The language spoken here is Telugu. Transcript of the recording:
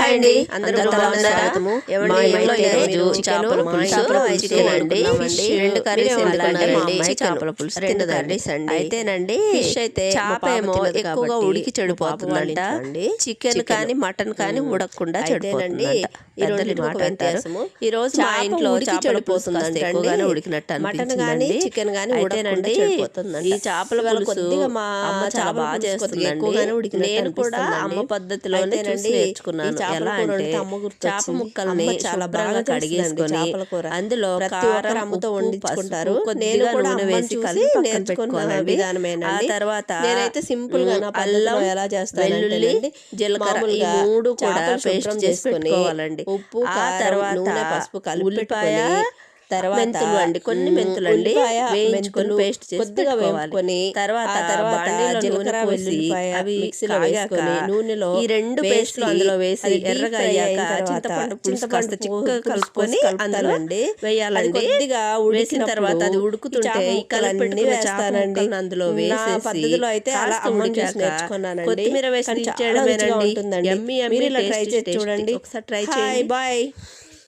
హాయ్ అండి, అందరూ బాగున్నారా? మా ఇంట్లో ఈరోజు చేపల పులుసు, రెండు కర్రీస్ వండుకున్నారండి. చేపల పులుసు తిన్నదండి. అయితేనండి ఫిష్ అయితే చేప ఏమో ఎక్కువగా ఉడికి చెడిపోతుందంట. చికెన్ కానీ మటన్ కానీ ఉడకకుండా చెడిపోతుందండి. ఈ రోజు మా ఇంట్లో చేపల పులుసు ఎక్కువగానే ఉడికినట్టు అనిపించిందండి. చికెన్ కానీ ఉడకనండి. ఈ చేపల పులుసు మా అమ్మ చాలా బాగా చేస్తుందండి. నేను కూడా అమ్మ పద్ధతిలోనే చూసి నేర్చుకున్నాను. ఎలా అంటే చేప ముక్కల్ని చాలా బాగా కడిగేసుకొని అందులో ప్రతి ఒక్కరు అమ్మతో వండించుకుంటారు. కొద్దిగా నూనె వేసి కలిపి నేర్చుకున్న విధానమేనా. ఆ తర్వాత నేనైతే సింపుల్ గా అల్లం ఎలా చేస్తాను, వెల్లుల్లి, జీలకర్ర ఈ మూడు కూడా పేస్ట్ చేసి పెట్టుకోవాలండి. ఉప్పు, తర్వాత నూనె, పసుపు కలిపి ఉల్లిపాయ, తర్వాత మెంతులు అండి, కొన్ని మెంతులు అండి వేయించుకొని పేస్ట్ చేసి కొద్దిగా వేయించుకొని తర్వాత జీలకర్ర, వెల్లుల్లిపాయ అవి మిక్సీలో వేసుకొని నూనెలో ఈ రెండు పేస్ట్లు అందులో వేసి ఎర్రగా అయ్యాక చింతపండు పులుసు కాస్త చిక్కగా కలుపుకొని అందులో వేయాలండి. కొద్దిగా ఉడికిన తర్వాత అది ఉడుకుతుంటే ఈ కలిపి వేస్తానండి. అందులో వేసి పద్ధతిలో అయితే అలా అమ్మని చూసి నేర్చుకున్నానండి. కొత్తిమీర వేసి చేయడమేనండి. యమ్మీ యమ్మీ, ట్రై చేసి చూడండి, ఒకసారి ట్రై చేయండి. బాయ్.